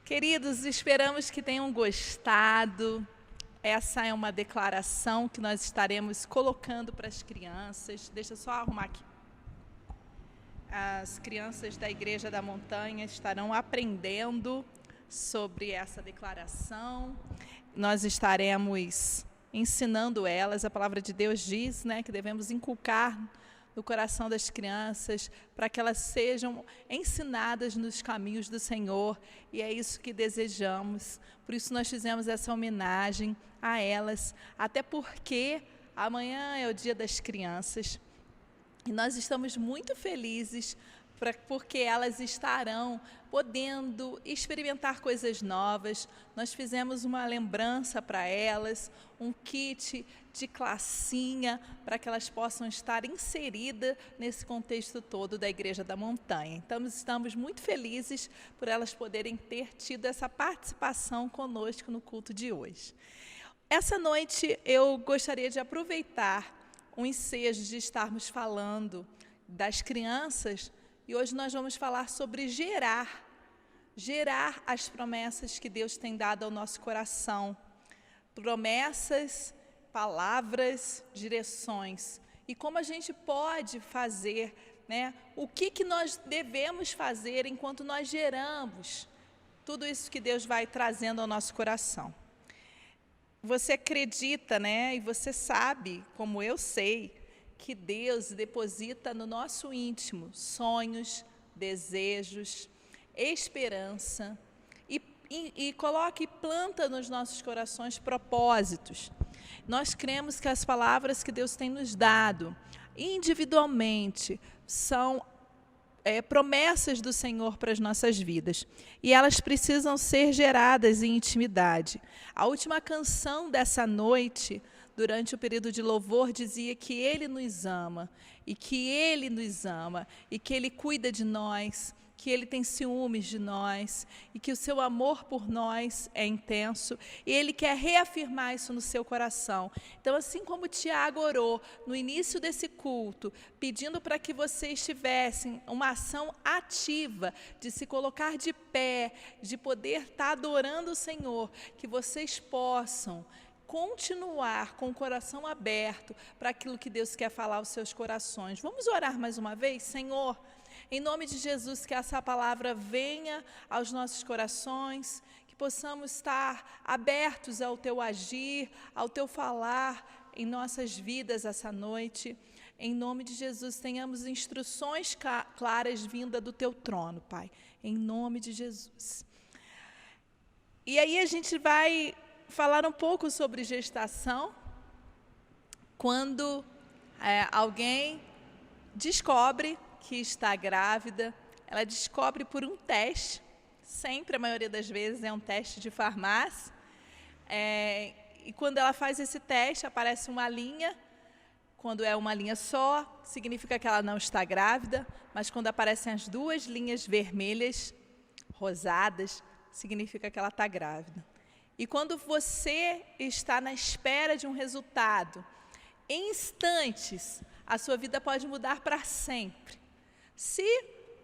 Queridos, esperamos que tenham gostado. Essa é uma declaração que nós estaremos colocando para as crianças. Deixa eu só arrumar aqui. As crianças da Igreja da Montanha estarão aprendendo sobre essa declaração. Nós estaremos ensinando elas. A palavra de Deus diz, que devemos inculcar no coração das crianças, para que elas sejam ensinadas nos caminhos do Senhor, e é isso que desejamos. Por isso nós fizemos essa homenagem a elas, até porque amanhã é o Dia das Crianças, e nós estamos muito felizes porque elas estarão podendo experimentar coisas novas. Nós fizemos uma lembrança para elas, um kit de classinha, para que elas possam estar inseridas nesse contexto todo da Igreja da Montanha. Então, estamos muito felizes por elas poderem ter tido essa participação conosco no culto de hoje. Essa noite, eu gostaria de aproveitar o ensejo de estarmos falando das crianças, e hoje nós vamos falar sobre gerar as promessas que Deus tem dado ao nosso coração. Promessas, palavras, direções. E como a gente pode fazer, o que nós devemos fazer enquanto nós geramos tudo isso que Deus vai trazendo ao nosso coração. Você acredita, e você sabe, como eu sei, que Deus deposita no nosso íntimo sonhos, desejos, esperança e coloca e planta nos nossos corações propósitos. Nós cremos que as palavras que Deus tem nos dado, individualmente, são promessas do Senhor para as nossas vidas. E elas precisam ser geradas em intimidade. A última canção dessa noite, durante o período de louvor, dizia que Ele nos ama, e que Ele cuida de nós, que Ele tem ciúmes de nós, e que o seu amor por nós é intenso, e Ele quer reafirmar isso no seu coração. Então, assim como Tiago orou no início desse culto, pedindo para que vocês tivessem uma ação ativa, de se colocar de pé, de poder estar adorando o Senhor, que vocês possam continuar com o coração aberto para aquilo que Deus quer falar aos seus corações. Vamos orar mais uma vez? Senhor, em nome de Jesus, que essa palavra venha aos nossos corações, que possamos estar abertos ao Teu agir, ao Teu falar em nossas vidas essa noite. Em nome de Jesus, tenhamos instruções claras vindas do Teu trono, Pai. Em nome de Jesus. E aí a gente vai falar um pouco sobre gestação, quando alguém descobre que está grávida, ela descobre por um teste, sempre, a maioria das vezes, é um teste de farmácia, e quando ela faz esse teste, aparece uma linha. Quando é uma linha só, significa que ela não está grávida, mas quando aparecem as duas linhas vermelhas, rosadas, significa que ela está grávida. E quando você está na espera de um resultado, em instantes, a sua vida pode mudar para sempre. Se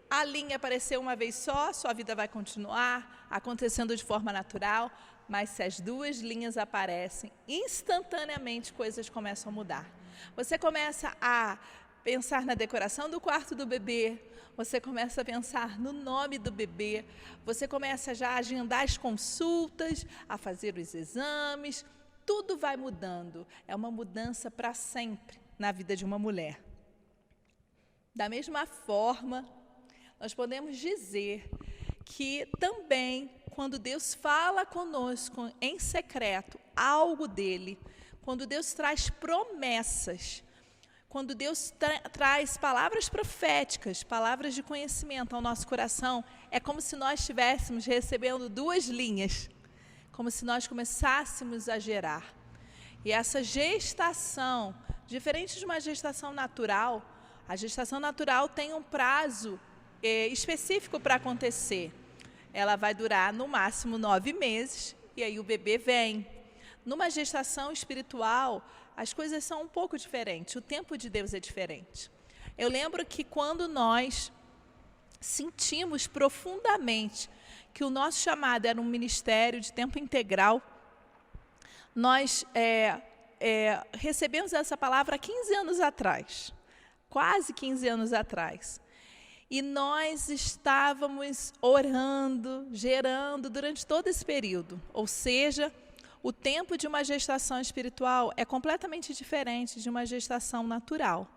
a linha aparecer uma vez só, sua vida vai continuar acontecendo de forma natural, mas se as duas linhas aparecem, instantaneamente coisas começam a mudar. Você começa a pensar na decoração do quarto do bebê, você começa a pensar no nome do bebê, você começa já a agendar as consultas, a fazer os exames, tudo vai mudando. É uma mudança para sempre na vida de uma mulher. Da mesma forma, nós podemos dizer que também, quando Deus fala conosco em secreto algo dele, quando Deus traz promessas, quando Deus traz palavras proféticas, palavras de conhecimento ao nosso coração, é como se nós estivéssemos recebendo duas linhas, como se nós começássemos a gerar. E essa gestação, diferente de uma gestação natural, a gestação natural tem um prazo específico para acontecer. Ela vai durar no máximo 9 meses, e aí o bebê vem. Numa gestação espiritual, as coisas são um pouco diferentes, o tempo de Deus é diferente. Eu lembro que quando nós sentimos profundamente que o nosso chamado era um ministério de tempo integral, nós recebemos essa palavra há 15 anos atrás, quase 15 anos atrás. E nós estávamos orando, gerando durante todo esse período. Ou seja, o tempo de uma gestação espiritual é completamente diferente de uma gestação natural.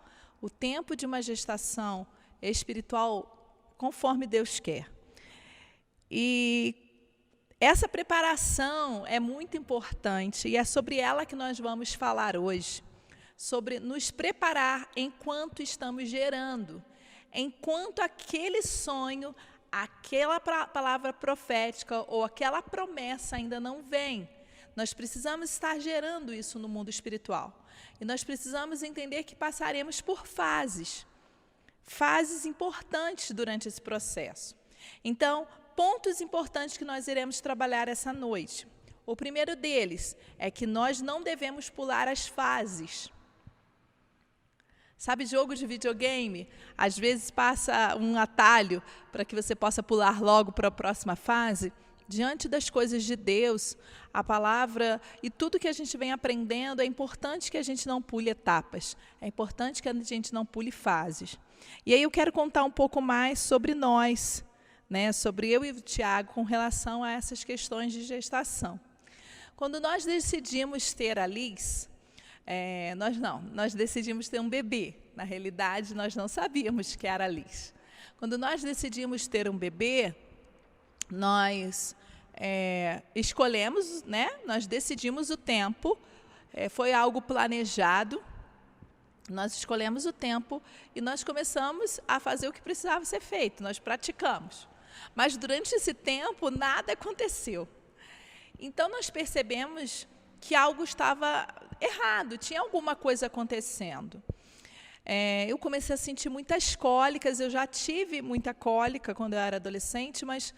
O tempo de uma gestação espiritual, conforme Deus quer. E essa preparação é muito importante, e é sobre ela que nós vamos falar hoje. Sobre nos preparar enquanto estamos gerando. Enquanto aquele sonho, aquela palavra profética ou aquela promessa ainda não vem. Nós precisamos estar gerando isso no mundo espiritual. E nós precisamos entender que passaremos por fases importantes durante esse processo. Então, pontos importantes que nós iremos trabalhar essa noite. O primeiro deles é que nós não devemos pular as fases. Sabe, jogo de videogame? Às vezes passa um atalho para que você possa pular logo para a próxima fase. Diante das coisas de Deus, a palavra e tudo que a gente vem aprendendo, é importante que a gente não pule etapas. É importante que a gente não pule fases. E aí eu quero contar um pouco mais sobre nós, né, sobre eu e o Tiago, com relação a essas questões de gestação. Quando nós decidimos ter a Liz, nós decidimos ter um bebê. Na realidade, nós não sabíamos que era a Liz. Quando nós decidimos ter um bebê, nós escolhemos, né? Nós decidimos o tempo, foi algo planejado, nós escolhemos o tempo e nós começamos a fazer o que precisava ser feito, nós praticamos. Mas durante esse tempo, nada aconteceu. Então, nós percebemos que algo estava errado, tinha alguma coisa acontecendo. Eu comecei a sentir muitas cólicas, eu já tive muita cólica quando eu era adolescente, mas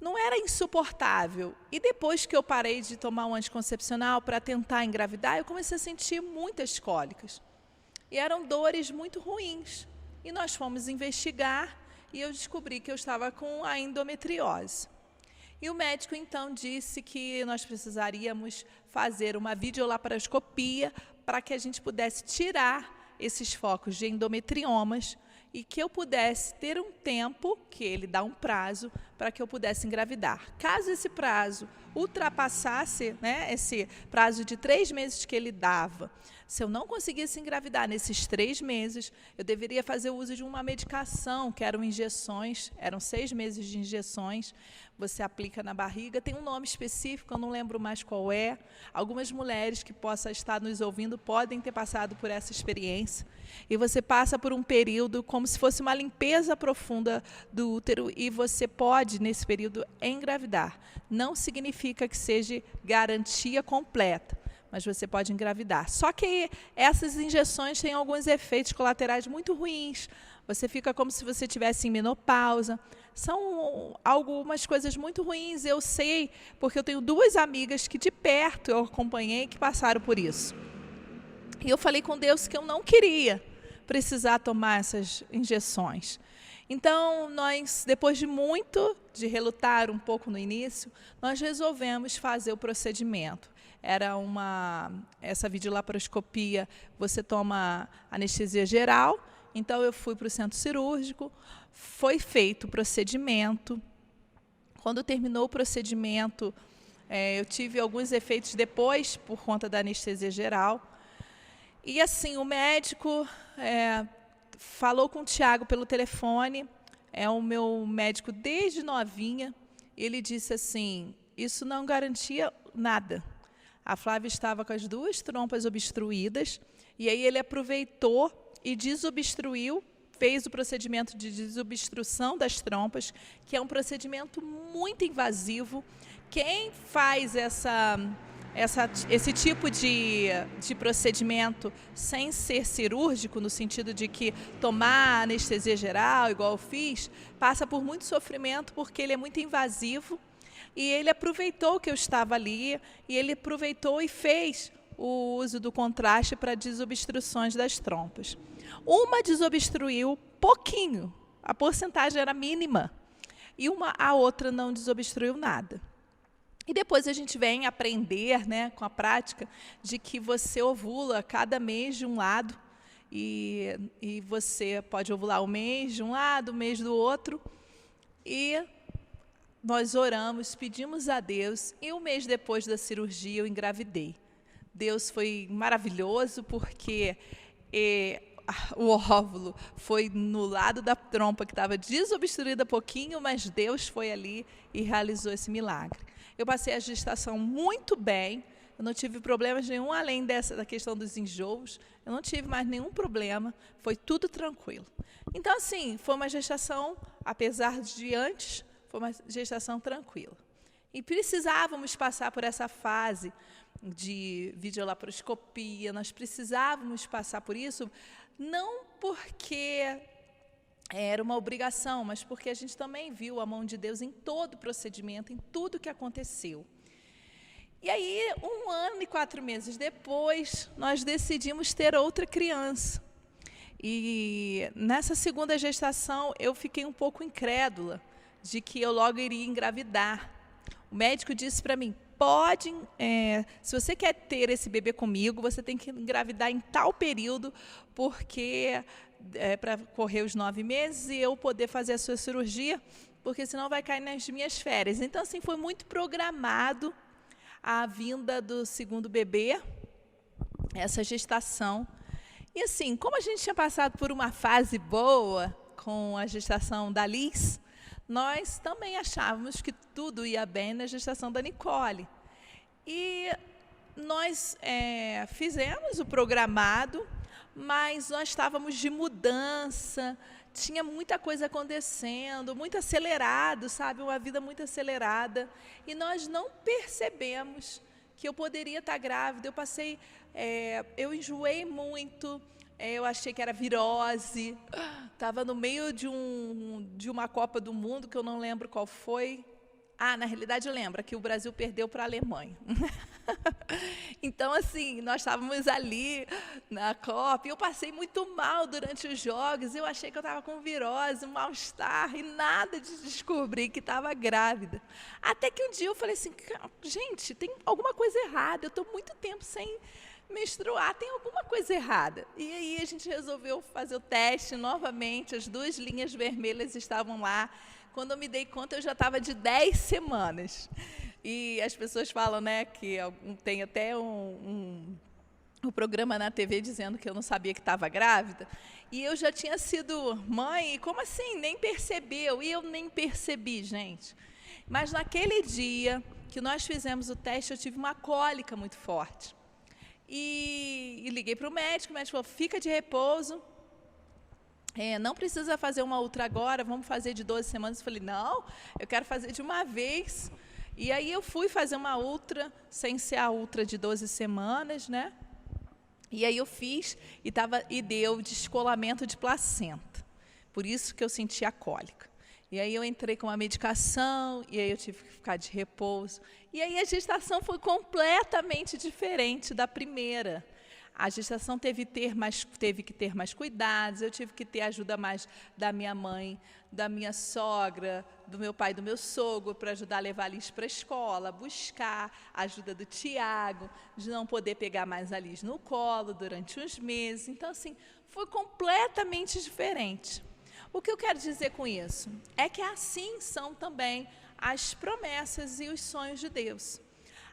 não era insuportável. E depois que eu parei de tomar um anticoncepcional para tentar engravidar, eu comecei a sentir muitas cólicas. E eram dores muito ruins. E nós fomos investigar e eu descobri que eu estava com a endometriose. E o médico, então, disse que nós precisaríamos fazer uma videolaparoscopia para que a gente pudesse tirar esses focos de endometriomas e que eu pudesse ter um tempo, que ele dá um prazo, para que eu pudesse engravidar. Caso esse prazo ultrapassasse, né, esse prazo de 3 meses que ele dava, se eu não conseguisse engravidar nesses 3 meses, eu deveria fazer o uso de uma medicação, que eram injeções, eram 6 meses de injeções, você aplica na barriga, tem um nome específico, eu não lembro mais qual é. Algumas mulheres que possam estar nos ouvindo podem ter passado por essa experiência. E você passa por um período como se fosse uma limpeza profunda do útero e você pode, nesse período, engravidar. Não significa que seja garantia completa, mas você pode engravidar. Só que essas injeções têm alguns efeitos colaterais muito ruins. Você fica como se você estivesse em menopausa. São algumas coisas muito ruins, eu sei, porque eu tenho 2 amigas que de perto eu acompanhei que passaram por isso. E eu falei com Deus que eu não queria precisar tomar essas injeções. Então, nós, depois de relutar um pouco no início, nós resolvemos fazer o procedimento. Essa videolaparoscopia, você toma anestesia geral. Então, eu fui para o centro cirúrgico, foi feito o procedimento. Quando terminou o procedimento, eu tive alguns efeitos depois, por conta da anestesia geral. E, assim, o médico falou com o Tiago pelo telefone, é o meu médico desde novinha, ele disse assim, isso não garantia nada. A Flávia estava com as 2 trompas obstruídas, e aí ele aproveitou e desobstruiu, fez o procedimento de desobstrução das trompas, que é um procedimento muito invasivo. Quem faz esse tipo de procedimento sem ser cirúrgico, no sentido de que tomar anestesia geral, igual eu fiz, passa por muito sofrimento, porque ele é muito invasivo, e ele aproveitou que eu estava ali, e ele aproveitou e fez o uso do contraste para desobstruções das trompas. Uma desobstruiu pouquinho, a porcentagem era mínima. e a outra não desobstruiu nada. E depois a gente vem aprender, né, com a prática, de que você ovula cada mês de um lado, e você pode ovular um mês de um lado, um mês do outro, e nós oramos, pedimos a Deus, e um mês depois da cirurgia eu engravidei. Deus foi maravilhoso, porque o óvulo foi no lado da trompa, que estava desobstruída pouquinho, mas Deus foi ali e realizou esse milagre. Eu passei a gestação muito bem, eu não tive problemas nenhum, além da questão dos enjoos, eu não tive mais nenhum problema, foi tudo tranquilo. Então, assim, foi uma gestação, apesar de antes, foi uma gestação tranquila. E precisávamos passar por essa fase de videolaparoscopia, nós precisávamos passar por isso, não porque era uma obrigação, mas porque a gente também viu a mão de Deus em todo o procedimento, em tudo que aconteceu. E aí, 1 ano e 4 meses depois, nós decidimos ter outra criança. E nessa segunda gestação, eu fiquei um pouco incrédula de que eu logo iria engravidar. O médico disse para mim, se você quer ter esse bebê comigo, você tem que engravidar em tal período, porque para correr os 9 meses e eu poder fazer a sua cirurgia, porque senão vai cair nas minhas férias. Então, assim, foi muito programado a vinda do segundo bebê, essa gestação. E assim, como a gente tinha passado por uma fase boa com a gestação da Liz, nós também achávamos que tudo ia bem na gestação da Nicole. E nós fizemos o programado, mas nós estávamos de mudança, tinha muita coisa acontecendo, muito acelerado, sabe? Uma vida muito acelerada. E nós não percebemos que eu poderia estar grávida. Eu enjoei muito, eu achei que era virose, estava no meio de uma Copa do Mundo, que eu não lembro qual foi. Na realidade eu lembro, que o Brasil perdeu para a Alemanha. Então, assim, nós estávamos ali na Copa, e eu passei muito mal durante os jogos, eu achei que eu estava com virose, um mal-estar, e nada de descobrir que estava grávida. Até que um dia eu falei assim, gente, tem alguma coisa errada, eu estou muito tempo sem menstruar, tem alguma coisa errada. E aí a gente resolveu fazer o teste novamente, as 2 linhas vermelhas estavam lá. Quando eu me dei conta, eu já estava de 10 semanas. E as pessoas falam, né, que tem até um programa na TV dizendo que eu não sabia que estava grávida. E eu já tinha sido mãe, como assim? Nem percebeu. E eu nem percebi, gente. Mas naquele dia que nós fizemos o teste, eu tive uma cólica muito forte. E liguei para o médico falou, fica de repouso. Não precisa fazer uma ultra agora, vamos fazer de 12 semanas. Eu falei, não, eu quero fazer de uma vez. E aí eu fui fazer uma ultra, sem ser a ultra de 12 semanas, né? E aí eu fiz e deu descolamento de placenta. Por isso que eu senti a cólica. E aí eu entrei com uma medicação, e aí eu tive que ficar de repouso. E aí a gestação foi completamente diferente da primeira. A gestação teve que ter mais cuidados, eu tive que ter ajuda mais da minha mãe, da minha sogra, do meu pai e do meu sogro, para ajudar a levar a Liz para a escola, buscar a ajuda do Tiago, de não poder pegar mais a Liz no colo durante uns meses. Então, assim, foi completamente diferente. O que eu quero dizer com isso? É que assim são também as promessas e os sonhos de Deus.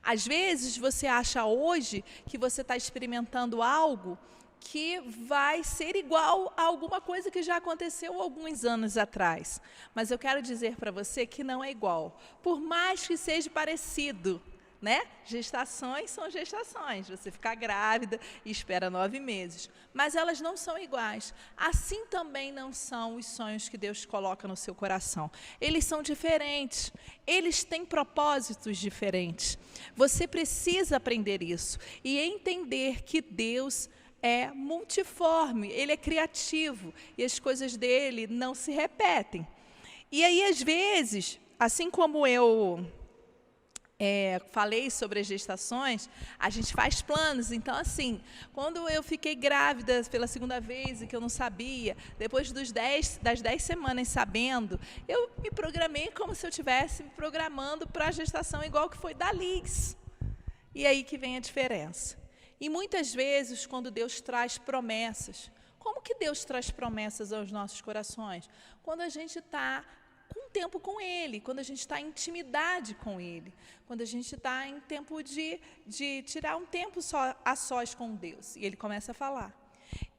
Às vezes, você acha hoje que você está experimentando algo que vai ser igual a alguma coisa que já aconteceu alguns anos atrás. Mas eu quero dizer para você que não é igual. Por mais que seja parecido, né? Gestações são gestações. Você fica grávida e espera 9 meses. Mas elas não são iguais. Assim também não são os sonhos que Deus coloca no seu coração. Eles são diferentes. Eles têm propósitos diferentes. Você precisa aprender isso e entender que Deus é multiforme, Ele é criativo e as coisas dele não se repetem. E aí, às vezes, assim como eu falei sobre as gestações, a gente faz planos. Então, assim, quando eu fiquei grávida pela segunda vez e que eu não sabia, depois das 10 semanas sabendo, eu me programei como se eu estivesse me programando para a gestação igual que foi da Liz. E aí que vem a diferença. E muitas vezes, quando Deus traz promessas, como que Deus traz promessas aos nossos corações? Quando a gente está com tempo com Ele, quando a gente está em intimidade com Ele, quando a gente está em tempo de tirar um tempo a sós com Deus, e Ele começa a falar.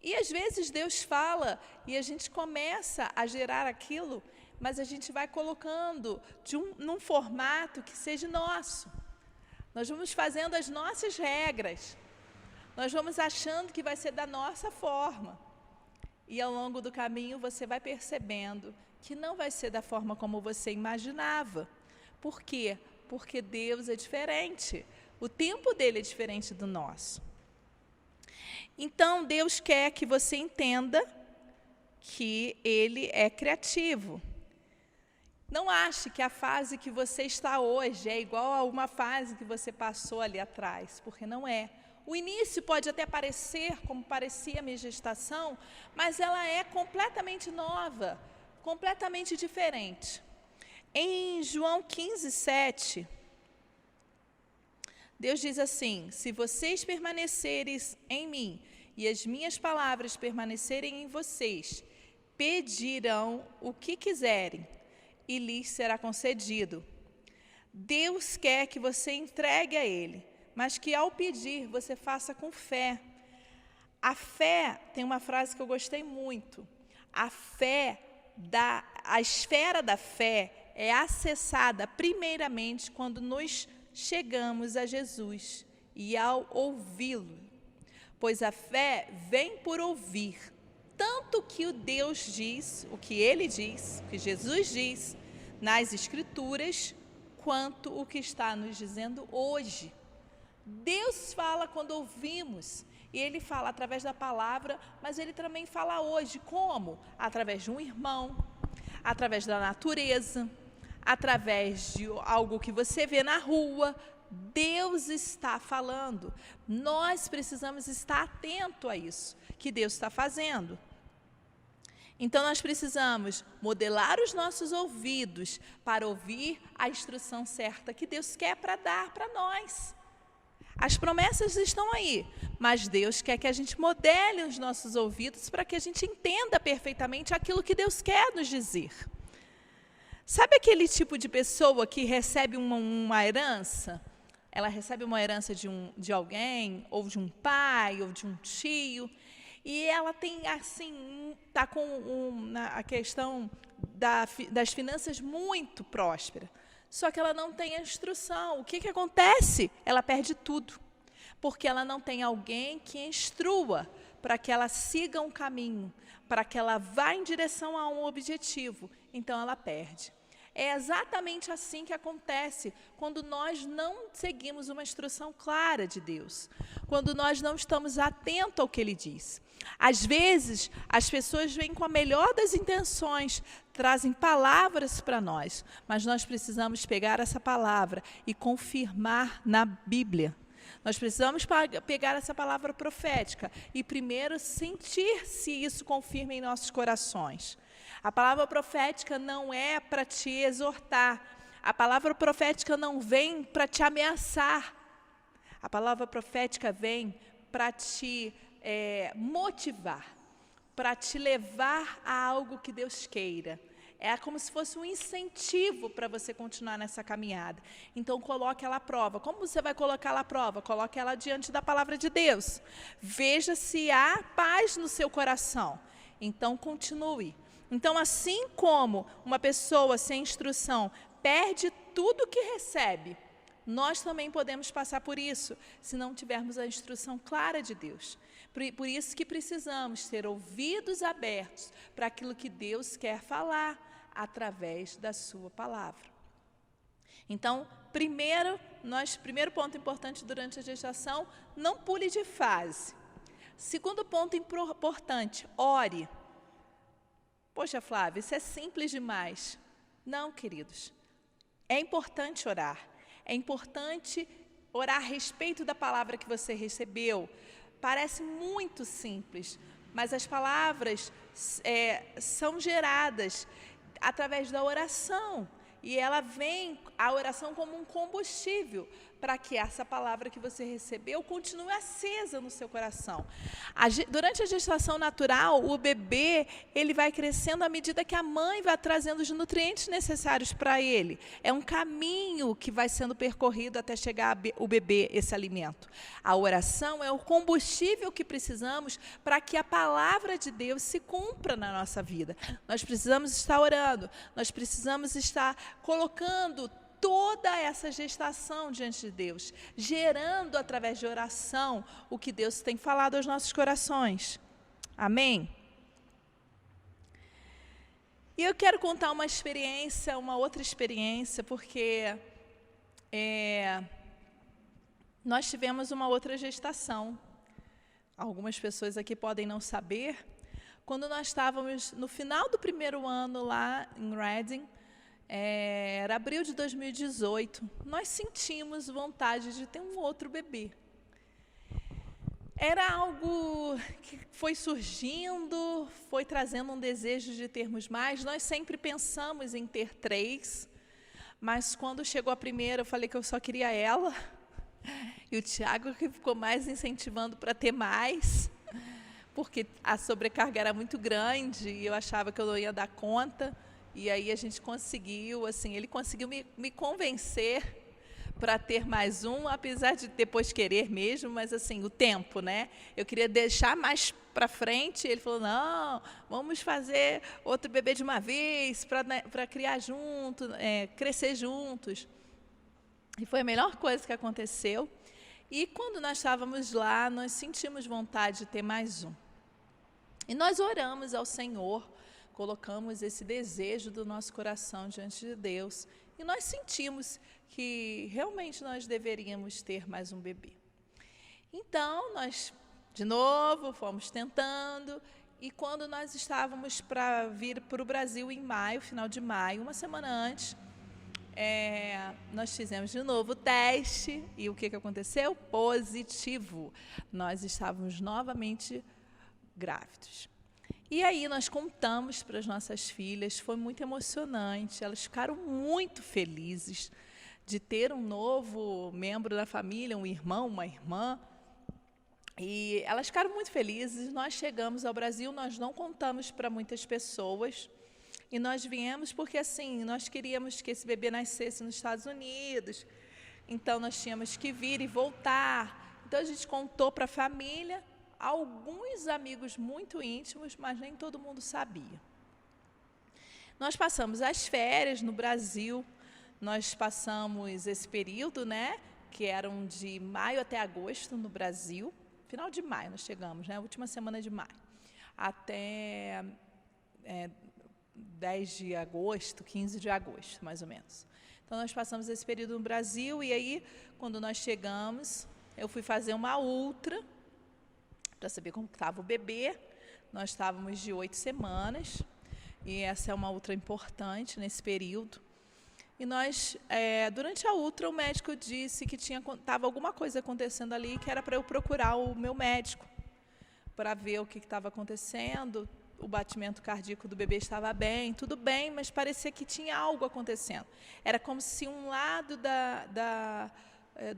E às vezes Deus fala e a gente começa a gerar aquilo, mas a gente vai colocando num formato que seja nosso. Nós vamos fazendo as nossas regras, nós vamos achando que vai ser da nossa forma. E ao longo do caminho você vai percebendo que não vai ser da forma como você imaginava. Por quê? Porque Deus é diferente. O tempo dele é diferente do nosso. Então, Deus quer que você entenda que ele é criativo. Não ache que a fase que você está hoje é igual a uma fase que você passou ali atrás, porque não é. O início pode até parecer como parecia a minha gestação, mas ela é completamente nova, completamente diferente. Em João 15:7, Deus diz assim: se vocês permanecerem em mim e as minhas palavras permanecerem em vocês, pedirão o que quiserem e lhes será concedido. Deus quer que você entregue a Ele, mas que ao pedir você faça com fé. A fé, tem uma frase que eu gostei muito, a esfera da fé é acessada primeiramente quando nos chegamos a Jesus e ao ouvi-lo, pois a fé vem por ouvir, tanto que o Deus diz, o que ele diz, o que Jesus diz nas Escrituras, quanto o que está nos dizendo hoje. Deus fala quando ouvimos, e Ele fala através da palavra, mas Ele também fala hoje, como? Através de um irmão, através da natureza, através de algo que você vê na rua. Deus está falando. Nós precisamos estar atento a isso que Deus está fazendo. Então, nós precisamos modelar os nossos ouvidos para ouvir a instrução certa que Deus quer para dar para nós. As promessas estão aí, mas Deus quer que a gente modele os nossos ouvidos para que a gente entenda perfeitamente aquilo que Deus quer nos dizer. Sabe aquele tipo de pessoa que recebe uma herança? Ela recebe uma herança de alguém, ou de um pai, ou de um tio, e ela tem, assim, está com a questão das finanças muito próspera. Só que ela não tem a instrução. O que acontece? Ela perde tudo, porque ela não tem alguém que instrua para que ela siga um caminho, para que ela vá em direção a um objetivo. Então, ela perde. É exatamente assim que acontece quando nós não seguimos uma instrução clara de Deus, quando nós não estamos atentos ao que Ele diz. Às vezes, as pessoas vêm com a melhor das intenções, trazem palavras para nós, mas nós precisamos pegar essa palavra e confirmar na Bíblia. Nós precisamos pegar essa palavra profética e primeiro sentir se isso confirma em nossos corações. A palavra profética não é para te exortar. A palavra profética não vem para te ameaçar. A palavra profética vem para te motivar, para te levar a algo que Deus queira. É como se fosse um incentivo para você continuar nessa caminhada. Então, coloque ela à prova. Como você vai colocar ela à prova? Coloque ela diante da palavra de Deus. Veja se há paz no seu coração. Então, continue. Então, assim como uma pessoa sem instrução perde tudo que recebe, nós também podemos passar por isso, se não tivermos a instrução clara de Deus. Por isso que precisamos ter ouvidos abertos para aquilo que Deus quer falar através da sua palavra. Então, primeiro ponto importante durante a gestação, não pule de fase. Segundo ponto importante, ore. Poxa, Flávia, isso é simples demais. Não, queridos. É importante orar. É importante orar a respeito da palavra que você recebeu. Parece muito simples, mas as palavras são geradas através da oração. E ela vem, a oração, como um combustível para que essa palavra que você recebeu continue acesa no seu coração. Durante a gestação natural, o bebê ele vai crescendo à medida que a mãe vai trazendo os nutrientes necessários para ele. É um caminho que vai sendo percorrido até chegar o bebê, esse alimento. A oração é o combustível que precisamos para que a palavra de Deus se cumpra na nossa vida. Nós precisamos estar orando, nós precisamos estar colocando toda essa gestação diante de Deus, gerando através de oração o que Deus tem falado aos nossos corações. Amém? E eu quero contar uma outra experiência, porque nós tivemos uma outra gestação. Algumas pessoas aqui podem não saber. Quando nós estávamos no final do primeiro ano lá em Reading, era abril de 2018, nós sentimos vontade de ter um outro bebê. Era algo que foi surgindo, foi trazendo um desejo de termos mais. Nós sempre pensamos em ter 3, mas quando chegou a primeira, eu falei que eu só queria ela. E o Tiago que ficou mais incentivando para ter mais, porque a sobrecarga era muito grande e eu achava que eu não ia dar conta. E aí a gente conseguiu, assim, ele conseguiu me convencer para ter mais um, apesar de depois querer mesmo, mas assim, o tempo, né? Eu queria deixar mais para frente, ele falou, não, vamos fazer outro bebê de uma vez, para criar junto, crescer juntos. E foi a melhor coisa que aconteceu. E quando nós estávamos lá, nós sentimos vontade de ter mais um. E nós oramos ao Senhor, colocamos esse desejo do nosso coração diante de Deus e nós sentimos que realmente nós deveríamos ter mais um bebê. Então, nós, de novo, fomos tentando e quando nós estávamos para vir para o Brasil em maio, final de maio, uma semana antes, nós fizemos de novo o teste e o que aconteceu? Positivo. Nós estávamos novamente grávidos. E aí nós contamos para as nossas filhas, foi muito emocionante, elas ficaram muito felizes de ter um novo membro da família, um irmão, uma irmã, e elas ficaram muito felizes. Nós chegamos ao Brasil, nós não contamos para muitas pessoas, e nós viemos porque assim, nós queríamos que esse bebê nascesse nos Estados Unidos, então nós tínhamos que vir e voltar, então a gente contou para a família, alguns amigos muito íntimos, mas nem todo mundo sabia. Nós passamos as férias no Brasil, nós passamos esse período, né, que eram de maio até agosto no Brasil, final de maio nós chegamos, né, última semana de maio, até 10 de agosto, 15 de agosto, mais ou menos. Então, nós passamos esse período no Brasil e aí, quando nós chegamos, eu fui fazer uma ultra, para saber como estava o bebê. Nós estávamos de 8 semanas, e essa é uma ultra importante nesse período. E nós, durante a ultra, o médico disse que estava alguma coisa acontecendo ali, que era para eu procurar o meu médico, para ver o que estava acontecendo. O batimento cardíaco do bebê estava bem, tudo bem, mas parecia que tinha algo acontecendo. Era como se um lado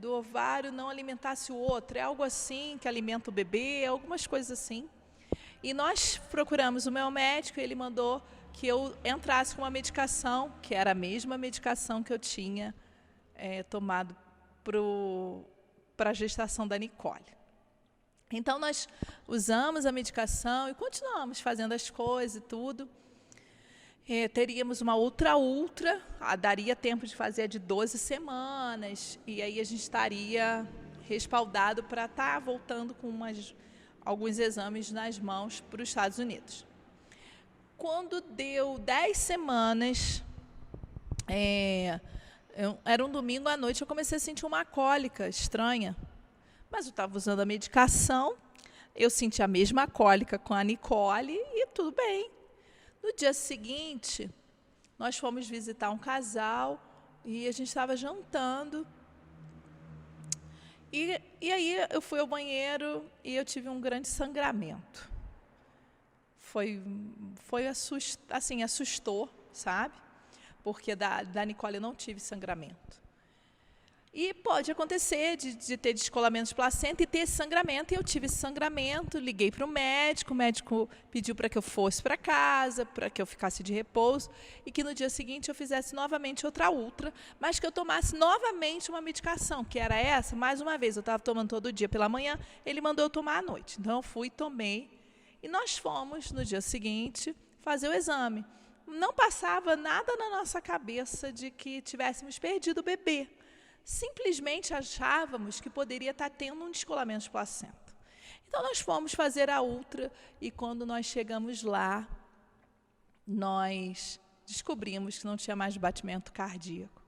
do ovário não alimentasse o outro, é algo assim que alimenta o bebê, algumas coisas assim. E nós procuramos o meu médico e ele mandou que eu entrasse com uma medicação, que era a mesma medicação que eu tinha tomado para a gestação da Nicole. Então, nós usamos a medicação e continuamos fazendo as coisas e tudo. Teríamos uma outra, daria tempo de fazer de 12 semanas, e aí a gente estaria respaldado para estar voltando com alguns exames nas mãos para os Estados Unidos. Quando deu 10 semanas, era um domingo à noite, eu comecei a sentir uma cólica estranha, mas eu estava usando a medicação, eu senti a mesma cólica com a Nicole e tudo bem. No dia seguinte, nós fomos visitar um casal e a gente estava jantando. E aí eu fui ao banheiro e eu tive um grande sangramento. Assustou, sabe? Porque da Nicole eu não tive sangramento. E pode acontecer de ter descolamento de placenta e ter esse sangramento. E eu tive esse sangramento, liguei para o médico pediu para que eu fosse para casa, para que eu ficasse de repouso, e que no dia seguinte eu fizesse novamente outra ultra, mas que eu tomasse novamente uma medicação, que era essa, mais uma vez, eu estava tomando todo dia pela manhã, ele mandou eu tomar à noite. Então eu fui, tomei, e nós fomos, no dia seguinte, fazer o exame. Não passava nada na nossa cabeça de que tivéssemos perdido o bebê. Simplesmente achávamos que poderia estar tendo um descolamento de placenta. Então, nós fomos fazer a ultra e, quando nós chegamos lá, nós descobrimos que não tinha mais batimento cardíaco.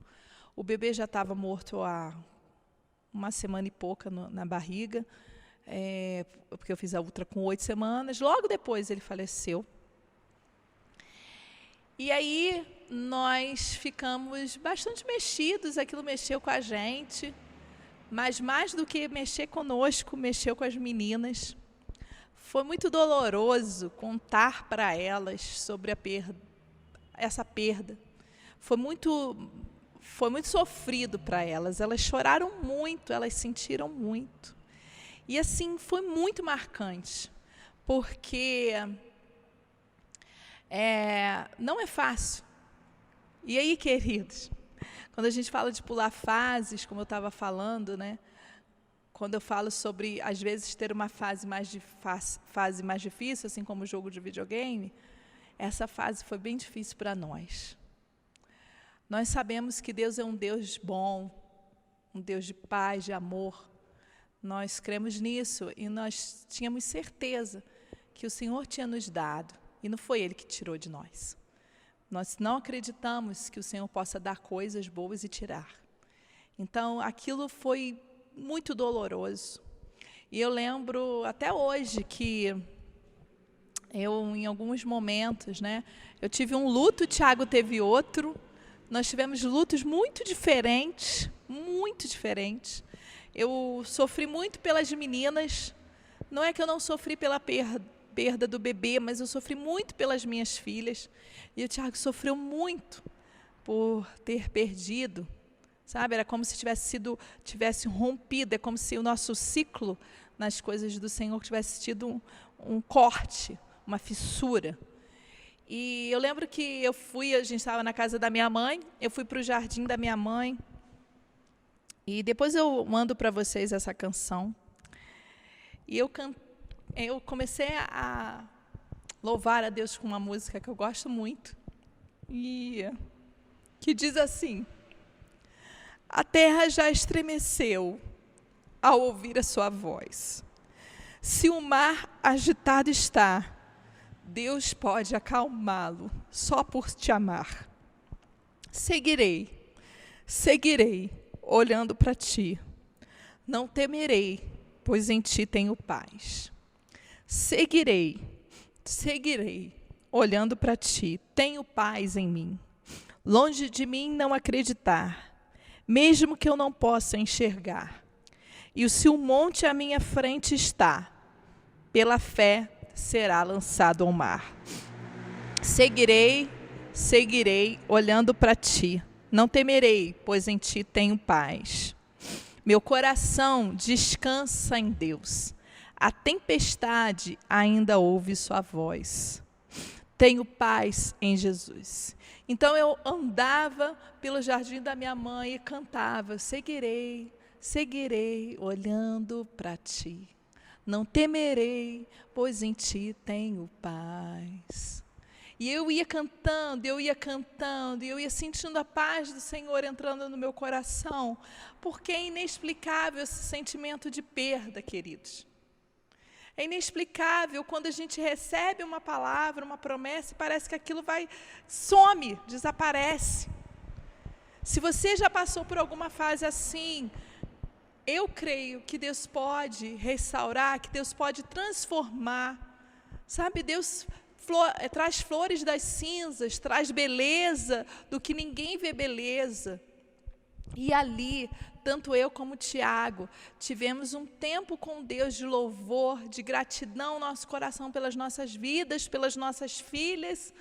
O bebê já estava morto há uma semana e pouca na barriga, porque eu fiz a ultra com 8 semanas. Logo depois, ele faleceu. E aí, nós ficamos bastante mexidos, aquilo mexeu com a gente, mas mais do que mexer conosco, mexeu com as meninas. Foi muito doloroso contar para elas sobre essa perda. Foi muito sofrido para elas. Elas choraram muito, elas sentiram muito. E assim, foi muito marcante, porque não é fácil. E aí, queridos, quando a gente fala de pular fases, como eu estava falando, né? Quando eu falo sobre, às vezes, ter uma fase mais difícil, assim como o jogo de videogame, essa fase foi bem difícil para nós. Nós sabemos que Deus é um Deus bom, um Deus de paz, de amor. Nós cremos nisso e nós tínhamos certeza que o Senhor tinha nos dado. E não foi Ele que tirou de nós. Nós não acreditamos que o Senhor possa dar coisas boas e tirar. Então, aquilo foi muito doloroso. E eu lembro até hoje que eu, em alguns momentos, né, eu tive um luto, o Tiago teve outro. Nós tivemos lutos muito diferentes, muito diferentes. Eu sofri muito pelas meninas. Não é que eu não sofri pela perda do bebê, mas eu sofri muito pelas minhas filhas. E o Tiago sofreu muito por ter perdido, sabe? Era como se tivesse rompido, é como se o nosso ciclo nas coisas do Senhor tivesse tido um corte, uma fissura. E eu lembro que a gente estava na casa da minha mãe, eu fui para o jardim da minha mãe, e depois eu mando para vocês essa canção. E eu comecei a louvar a Deus com uma música que eu gosto muito, e que diz assim: a terra já estremeceu ao ouvir a sua voz. Se o mar agitado está, Deus pode acalmá-lo só por te amar. Seguirei, olhando para ti. Não temerei, pois em ti tenho paz. Seguirei, olhando para ti, tenho paz em mim. Longe de mim não acreditar, mesmo que eu não possa enxergar. E se o monte à minha frente está, pela fé será lançado ao mar. Seguirei, olhando para ti. Não temerei, pois em ti tenho paz. Meu coração descansa em Deus. A tempestade ainda ouve sua voz. Tenho paz em Jesus. Então eu andava pelo jardim da minha mãe e cantava: seguirei, olhando para ti. Não temerei, pois em ti tenho paz. E eu ia cantando, e eu ia sentindo a paz do Senhor entrando no meu coração, porque é inexplicável esse sentimento de perda, queridos. É inexplicável quando a gente recebe uma palavra, uma promessa, e parece que aquilo some, desaparece. Se você já passou por alguma fase assim, eu creio que Deus pode restaurar, que Deus pode transformar. Sabe, Deus traz flores das cinzas, traz beleza do que ninguém vê beleza. E ali, tanto eu como o Tiago, tivemos um tempo com Deus de louvor, de gratidão no nosso coração pelas nossas vidas, pelas nossas filhas,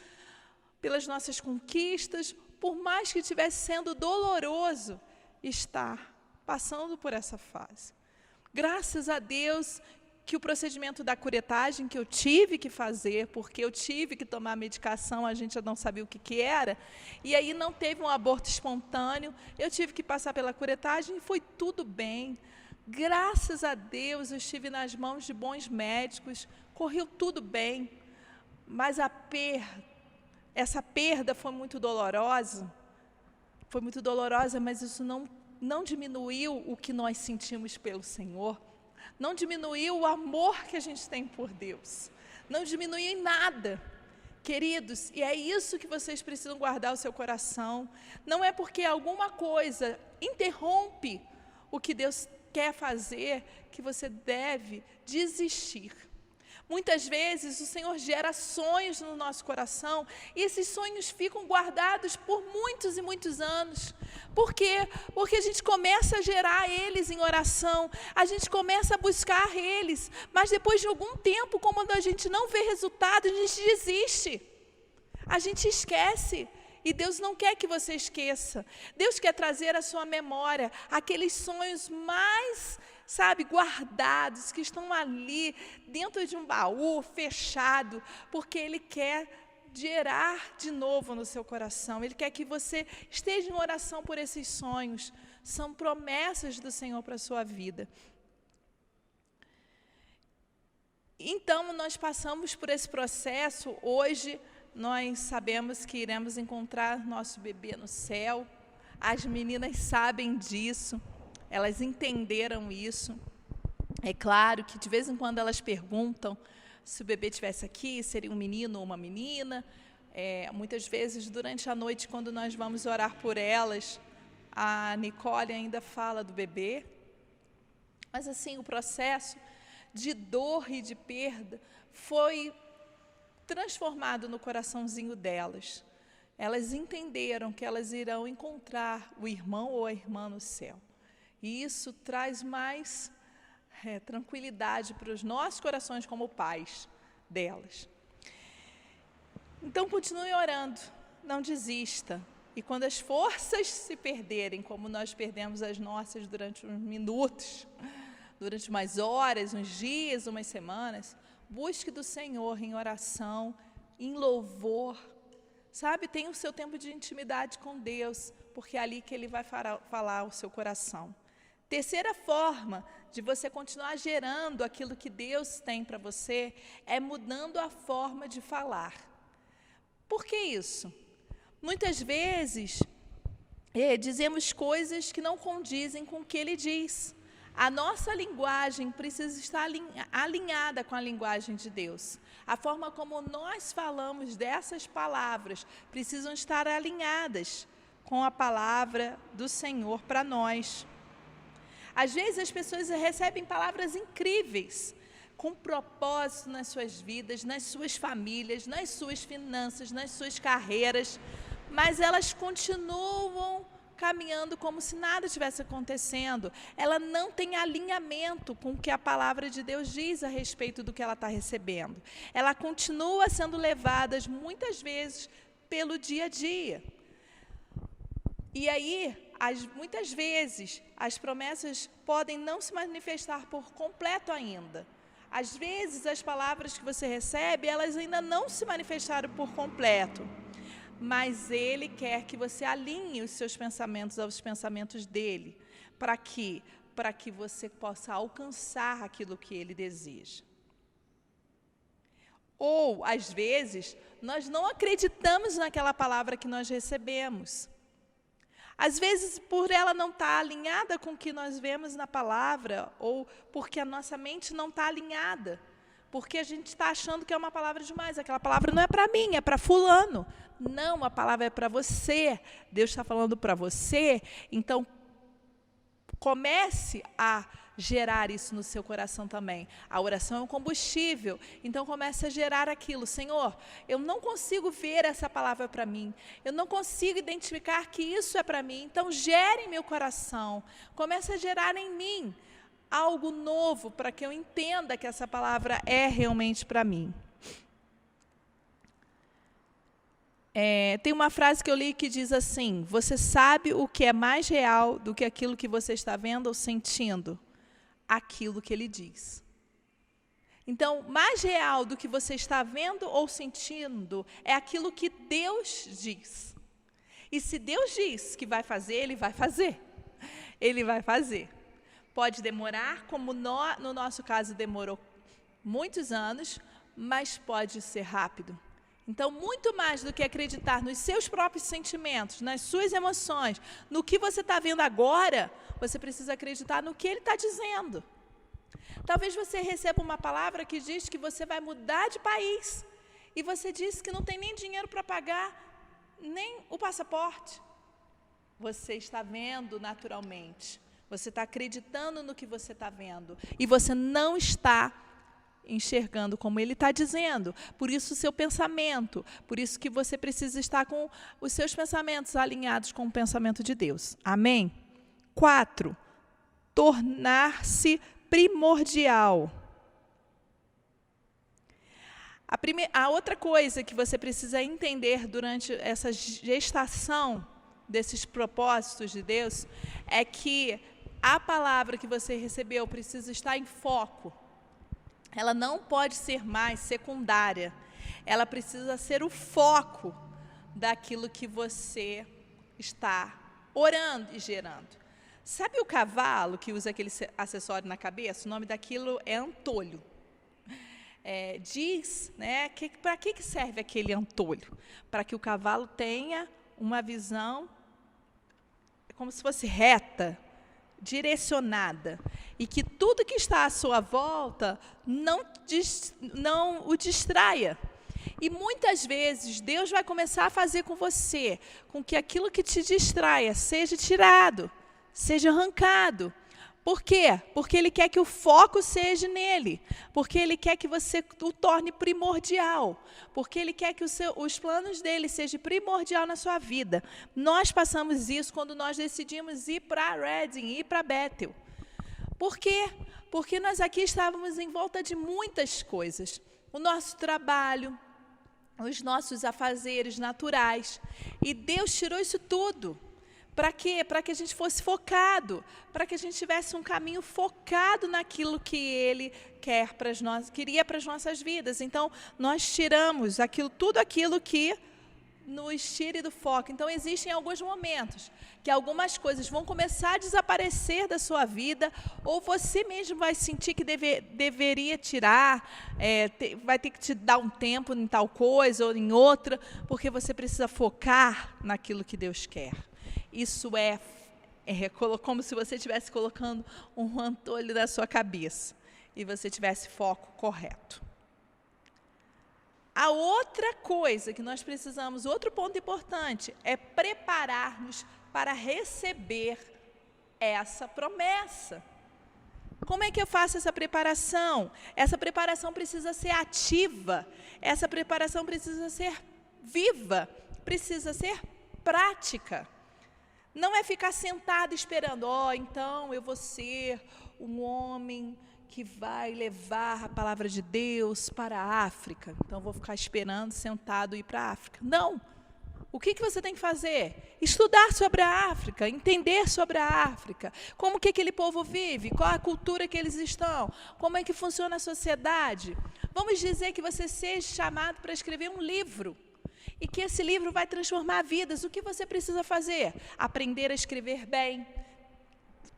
pelas nossas conquistas, por mais que estivesse sendo doloroso estar passando por essa fase. Graças a Deus que o procedimento da curetagem que eu tive que fazer, porque eu tive que tomar medicação, a gente não sabia o que era, e aí não teve um aborto espontâneo, eu tive que passar pela curetagem e foi tudo bem. Graças a Deus eu estive nas mãos de bons médicos, correu tudo bem, mas essa perda foi muito dolorosa, mas isso não diminuiu o que nós sentimos pelo Senhor, não diminuiu o amor que a gente tem por Deus, não diminuiu em nada, queridos, e é isso que vocês precisam guardar o seu coração. Não é porque alguma coisa interrompe o que Deus quer fazer que você deve desistir. Muitas vezes o Senhor gera sonhos no nosso coração e esses sonhos ficam guardados por muitos e muitos anos. Por quê? Porque a gente começa a gerar eles em oração, a gente começa a buscar eles, mas depois de algum tempo, como a gente não vê resultado, a gente desiste, a gente esquece. E Deus não quer que você esqueça. Deus quer trazer à sua memória aqueles sonhos mais, guardados, que estão ali dentro de um baú fechado, porque Ele quer gerar de novo no seu coração. Ele quer que você esteja em oração por esses sonhos. São promessas do Senhor para a sua vida. Então, nós passamos por esse processo. Hoje, nós sabemos que iremos encontrar nosso bebê no céu. As meninas sabem disso. Elas entenderam isso. É claro que de vez em quando elas perguntam se o bebê estivesse aqui, seria um menino ou uma menina. Muitas vezes, durante a noite, quando nós vamos orar por elas, a Nicole ainda fala do bebê. Mas assim, o processo de dor e de perda foi transformado no coraçãozinho delas. Elas entenderam que elas irão encontrar o irmão ou a irmã no céu. E isso traz mais tranquilidade para os nossos corações como pais delas. Então, continue orando, não desista. E quando as forças se perderem, como nós perdemos as nossas durante uns minutos, durante umas horas, uns dias, umas semanas, busque do Senhor em oração, em louvor. Tenha o seu tempo de intimidade com Deus, porque é ali que Ele vai falar ao seu coração. Terceira forma de você continuar gerando aquilo que Deus tem para você é mudando a forma de falar. Por que isso? Muitas vezes dizemos coisas que não condizem com o que Ele diz. A nossa linguagem precisa estar alinhada com a linguagem de Deus. A forma como nós falamos dessas palavras precisam estar alinhadas com a palavra do Senhor para nós. Às vezes as pessoas recebem palavras incríveis, com propósito nas suas vidas, nas suas famílias, nas suas finanças, nas suas carreiras, mas elas continuam caminhando como se nada estivesse acontecendo. Ela não tem alinhamento com o que a palavra de Deus diz a respeito do que ela está recebendo. Ela continua sendo levada, muitas vezes, pelo dia a dia. E aí, muitas vezes, as promessas podem não se manifestar por completo ainda. Às vezes, as palavras que você recebe, elas ainda não se manifestaram por completo. Mas Ele quer que você alinhe os seus pensamentos aos pensamentos dEle, para que você possa alcançar aquilo que Ele deseja. Ou, às vezes, nós não acreditamos naquela palavra que nós recebemos. Às vezes, por ela não estar alinhada com o que nós vemos na palavra, ou porque a nossa mente não está alinhada, porque a gente está achando que é uma palavra demais. Aquela palavra não é para mim, é para fulano. Não, a palavra é para você. Deus está falando para você. Então, Comece a gerar isso no seu coração também. A oração é um combustível, então comece a gerar aquilo. Senhor, eu não consigo ver essa palavra para mim, eu não consigo identificar que isso é para mim, então gere em meu coração, comece a gerar em mim algo novo para que eu entenda que essa palavra é realmente para mim. Tem uma frase que eu li que diz assim: você sabe o que é mais real do que aquilo que você está vendo ou sentindo? Aquilo que ele diz. Então, mais real do que você está vendo ou sentindo é aquilo que Deus diz. E se Deus diz que vai fazer, Ele vai fazer. Ele vai fazer. Pode demorar, como no nosso caso demorou muitos anos, mas pode ser rápido. Então, muito mais do que acreditar nos seus próprios sentimentos, nas suas emoções, no que você está vendo agora, você precisa acreditar no que Ele está dizendo. Talvez você receba uma palavra que diz que você vai mudar de país, e você disse que não tem nem dinheiro para pagar, nem o passaporte. Você está vendo naturalmente, você está acreditando no que você está vendo, e você não está enxergando como Ele está dizendo. Por isso o seu pensamento, por isso que você precisa estar com os seus pensamentos alinhados com o pensamento de Deus. Amém? 4, tornar-se primordial. A outra coisa que você precisa entender durante essa gestação desses propósitos de Deus é que a palavra que você recebeu precisa estar em foco. Ela não pode ser mais secundária. Ela precisa ser o foco daquilo que você está orando e gerando. Sabe o cavalo que usa aquele acessório na cabeça? O nome daquilo é antolho. Diz, né, para que serve aquele antolho? Para que o cavalo tenha uma visão como se fosse reta, direcionada, e que tudo que está à sua volta não o distraia. E muitas vezes Deus vai começar a fazer com você, com que aquilo que te distraia seja tirado, seja arrancado. Por quê? Porque Ele quer que o foco seja nele, porque Ele quer que você o torne primordial, porque Ele quer que os planos dele sejam primordial na sua vida. Nós passamos isso quando nós decidimos ir para Reading, ir para Bethel. Por quê? Porque nós aqui estávamos em volta de muitas coisas. O nosso trabalho, os nossos afazeres naturais. E Deus tirou isso tudo. Para quê? Para que a gente fosse focado, para que a gente tivesse um caminho focado naquilo que Ele queria para as nossas vidas. Então, nós tiramos tudo aquilo que nos tire do foco. Então, existem alguns momentos que algumas coisas vão começar a desaparecer da sua vida, ou você mesmo vai sentir que deveria tirar, vai ter que te dar um tempo em tal coisa ou em outra, porque você precisa focar naquilo que Deus quer. Isso é como se você estivesse colocando um antolho na sua cabeça e você tivesse foco correto. A outra coisa que nós precisamos, outro ponto importante, é preparar-nos para receber essa promessa. Como é que eu faço essa preparação? Essa preparação precisa ser ativa, essa preparação precisa ser viva, precisa ser prática. Não é ficar sentado esperando, então eu vou ser um homem que vai levar a palavra de Deus para a África. Então, vou ficar esperando, sentado, ir para a África. Não. O que você tem que fazer? Estudar sobre a África, entender sobre a África. Como que aquele povo vive, qual a cultura que eles estão, como é que funciona a sociedade. Vamos dizer que você seja chamado para escrever um livro. E que esse livro vai transformar vidas. O que você precisa fazer? Aprender a escrever bem,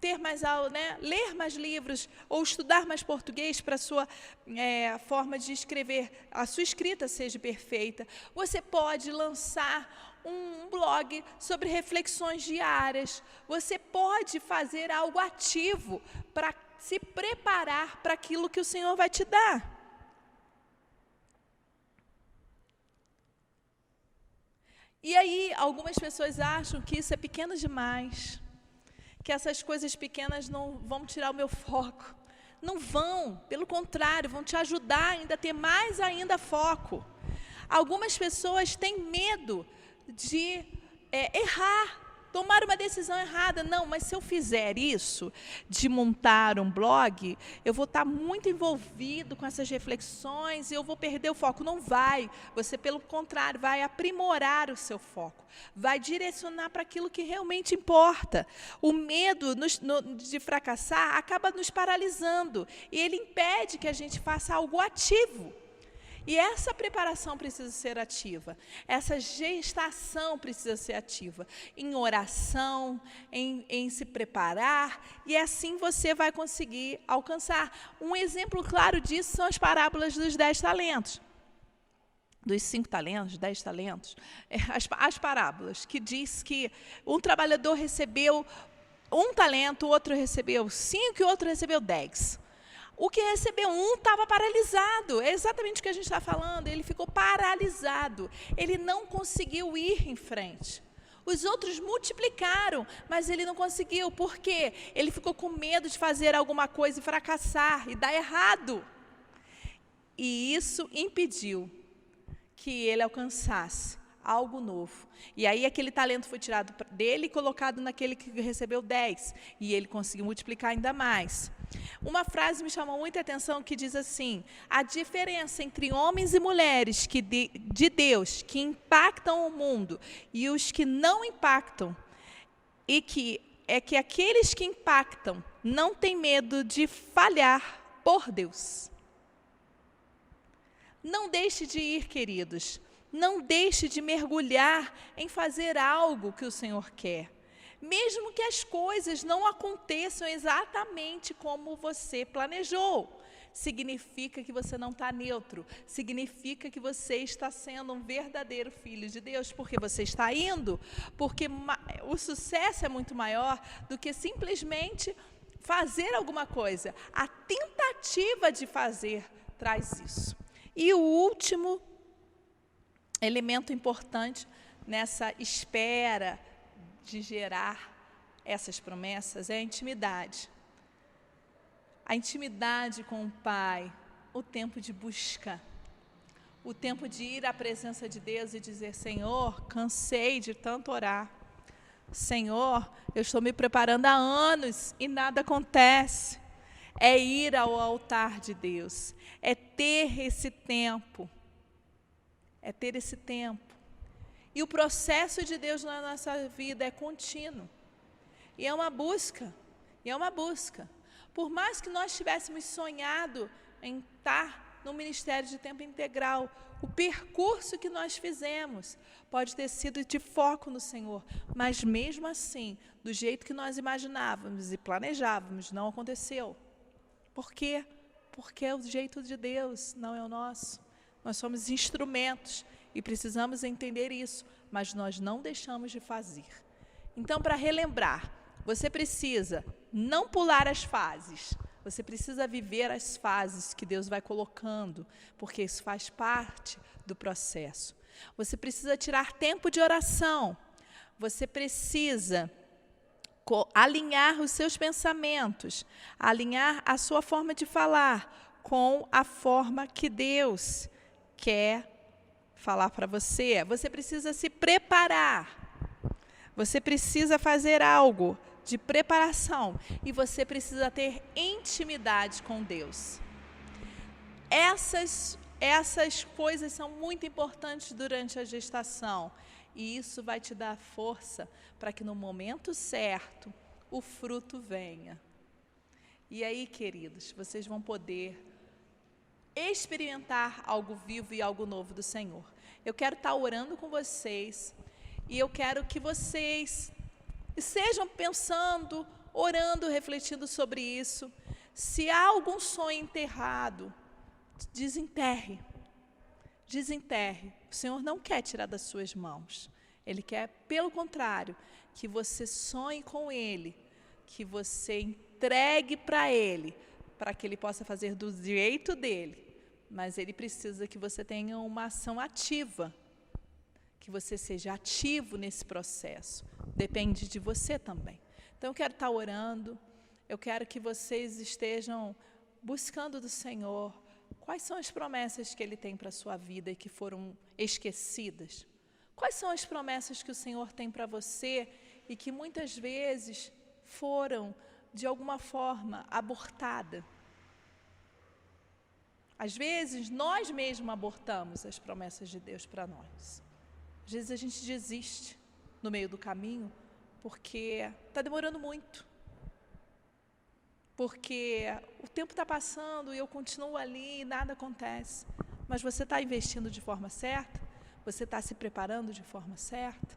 ter mais aula, ler mais livros ou estudar mais português para a sua forma de escrever, a sua escrita seja perfeita. Você pode lançar um blog sobre reflexões diárias. Você pode fazer algo ativo para se preparar para aquilo que o Senhor vai te dar. E aí, algumas pessoas acham que isso é pequeno demais, que essas coisas pequenas não vão tirar o meu foco. Não vão, pelo contrário, vão te ajudar ainda a ter mais ainda foco. Algumas pessoas têm medo de errar, tomar uma decisão errada. Não, mas se eu fizer isso, de montar um blog, eu vou estar muito envolvido com essas reflexões e eu vou perder o foco. Não vai. Você, pelo contrário, vai aprimorar o seu foco. Vai direcionar para aquilo que realmente importa. O medo de fracassar acaba nos paralisando. E ele impede que a gente faça algo ativo. E essa preparação precisa ser ativa, essa gestação precisa ser ativa, em oração, em se preparar, e assim você vai conseguir alcançar. Um exemplo claro disso são as parábolas dos 10 talentos. Dos 5 talentos, 10 talentos, as parábolas, que diz que um trabalhador recebeu 1 talento, o outro recebeu 5 e o outro recebeu 10. O que recebeu 1 estava paralisado, é exatamente o que a gente está falando, ele ficou paralisado, ele não conseguiu ir em frente. Os outros multiplicaram, mas ele não conseguiu, por quê? Ele ficou com medo de fazer alguma coisa e fracassar, e dar errado. E isso impediu que ele alcançasse algo novo. E aí aquele talento foi tirado dele e colocado naquele que recebeu 10, e ele conseguiu multiplicar ainda mais. Uma frase me chamou muita atenção que diz assim: a diferença entre homens e mulheres de Deus que impactam o mundo e os que não impactam, é que aqueles que impactam não têm medo de falhar por Deus. Não deixe de ir, queridos, não deixe de mergulhar em fazer algo que o Senhor quer. Mesmo que as coisas não aconteçam exatamente como você planejou, significa que você não está neutro, significa que você está sendo um verdadeiro filho de Deus, porque você está indo, porque o sucesso é muito maior do que simplesmente fazer alguma coisa. A tentativa de fazer traz isso. E o último elemento importante nessa espera de gerar essas promessas é a intimidade. A intimidade com o Pai, o tempo de busca, o tempo de ir à presença de Deus e dizer: Senhor, cansei de tanto orar. Senhor, eu estou me preparando há anos e nada acontece. É ir ao altar de Deus, é ter esse tempo, E o processo de Deus na nossa vida é contínuo. E é uma busca. Por mais que nós tivéssemos sonhado em estar no ministério de tempo integral, o percurso que nós fizemos pode ter sido de foco no Senhor, mas mesmo assim, do jeito que nós imaginávamos e planejávamos, não aconteceu. Por quê? Porque é o jeito de Deus, não é o nosso. Nós somos instrumentos e precisamos entender isso, mas nós não deixamos de fazer. Então, para relembrar, você precisa não pular as fases, você precisa viver as fases que Deus vai colocando, porque isso faz parte do processo. Você precisa tirar tempo de oração, você precisa alinhar os seus pensamentos, alinhar a sua forma de falar com a forma que Deus quer falar para você. Você precisa se preparar. Você precisa fazer algo de preparação e você precisa ter intimidade com Deus. Essas coisas são muito importantes durante a gestação e isso vai te dar força para que no momento certo o fruto venha. E aí, queridos, vocês vão poder experimentar algo vivo e algo novo do Senhor. Eu quero estar orando com vocês e eu quero que vocês estejam pensando, orando, refletindo sobre isso. Se há algum sonho enterrado, desenterre. O Senhor não quer tirar das suas mãos. Ele quer, pelo contrário, que você sonhe com Ele, que você entregue para Ele, para que Ele possa fazer do jeito dEle. Mas Ele precisa que você tenha uma ação ativa, que você seja ativo nesse processo. Depende de você também. Então, eu quero estar orando, eu quero que vocês estejam buscando do Senhor quais são as promessas que Ele tem para a sua vida e que foram esquecidas. Quais são as promessas que o Senhor tem para você e que muitas vezes foram, de alguma forma, abortadas. Às vezes, nós mesmos abortamos as promessas de Deus para nós. Às vezes, a gente desiste no meio do caminho porque está demorando muito. Porque o tempo está passando e eu continuo ali e nada acontece. Mas você está investindo de forma certa? Você está se preparando de forma certa?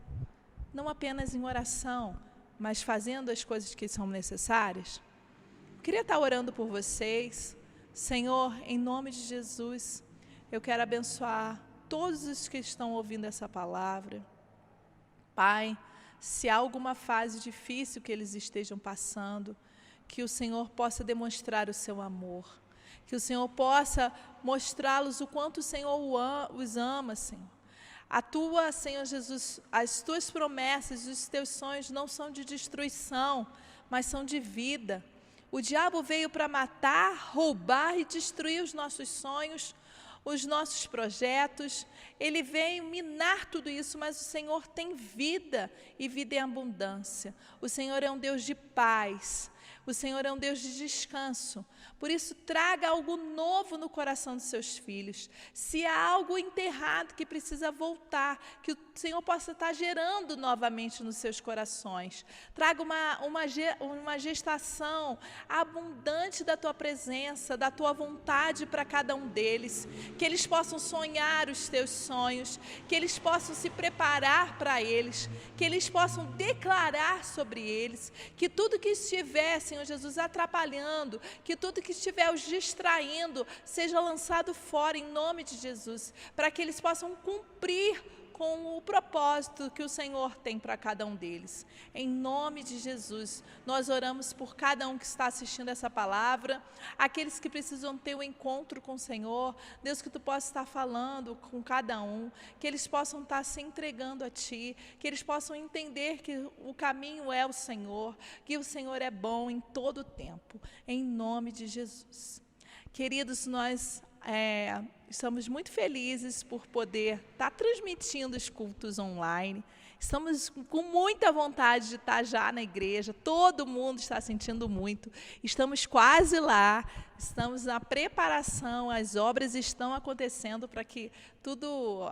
Não apenas em oração, mas fazendo as coisas que são necessárias? Eu queria estar orando por vocês. Senhor, em nome de Jesus, eu quero abençoar todos os que estão ouvindo essa palavra. Pai, se há alguma fase difícil que eles estejam passando, que o Senhor possa demonstrar o seu amor, que o Senhor possa mostrá-los o quanto o Senhor os ama, Senhor. Senhor Jesus, as tuas promessas, os teus sonhos não são de destruição, mas são de vida. O diabo veio para matar, roubar e destruir os nossos sonhos, os nossos projetos. Ele veio minar tudo isso, mas o Senhor tem vida e vida em abundância. O Senhor é um Deus de paz. O Senhor é um Deus de descanso. Por isso, traga algo novo no coração dos seus filhos. Se há algo enterrado que precisa voltar, que o Senhor possa estar gerando novamente nos seus corações. Traga uma gestação abundante da tua presença, da tua vontade para cada um deles. Que eles possam sonhar os teus sonhos, que eles possam se preparar para eles, que eles possam declarar sobre eles, que tudo que estiver, Senhor Jesus, atrapalhando, que tudo que estiver os distraindo, seja lançado fora em nome de Jesus, para que eles possam cumprir com o propósito que o Senhor tem para cada um deles. Em nome de Jesus, nós oramos por cada um que está assistindo essa palavra, aqueles que precisam ter um encontro com o Senhor. Deus, que Tu possa estar falando com cada um, que eles possam estar se entregando a Ti, que eles possam entender que o caminho é o Senhor, que o Senhor é bom em todo o tempo. Em nome de Jesus. Queridos, nós estamos muito felizes por poder estar transmitindo os cultos online. Estamos com muita vontade de estar já na igreja, todo mundo está sentindo muito. Estamos quase lá, estamos na preparação, as obras estão acontecendo para que tudo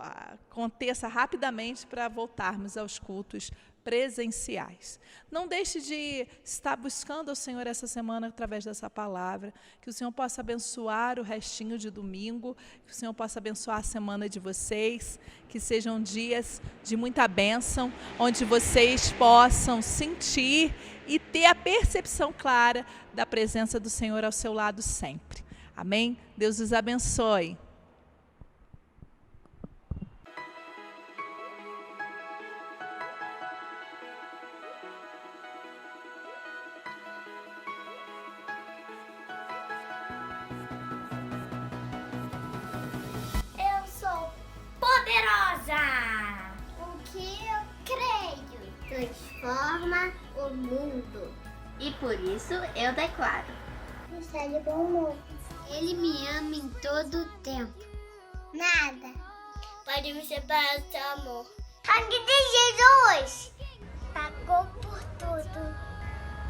aconteça rapidamente para voltarmos aos cultos presenciais. Não deixe de estar buscando ao Senhor essa semana através dessa palavra, que o Senhor possa abençoar o restinho de domingo, que o Senhor possa abençoar a semana de vocês, que sejam dias de muita bênção, onde vocês possam sentir e ter a percepção clara da presença do Senhor ao seu lado sempre. Amém? Deus os abençoe. Transforma o mundo. E por isso eu declaro: Está de bom humor. Ele me ama em todo o tempo. Nada pode me separar do seu amor. Sangue de Jesus pagou por tudo.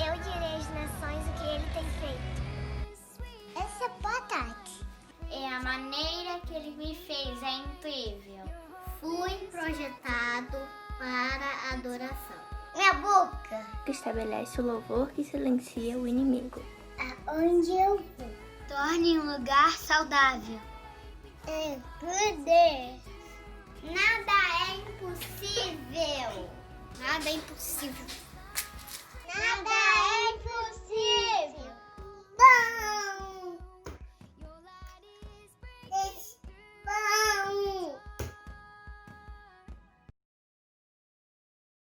Eu direi às nações o que ele tem feito. Essa é boa tarde. É a maneira que ele me fez, é incrível. Fui projetado para a adoração. Minha boca que estabelece o louvor que silencia o inimigo. Aonde eu vou, torne um lugar saudável. É poder. Nada é impossível. Nada é impossível. Nada é impossível.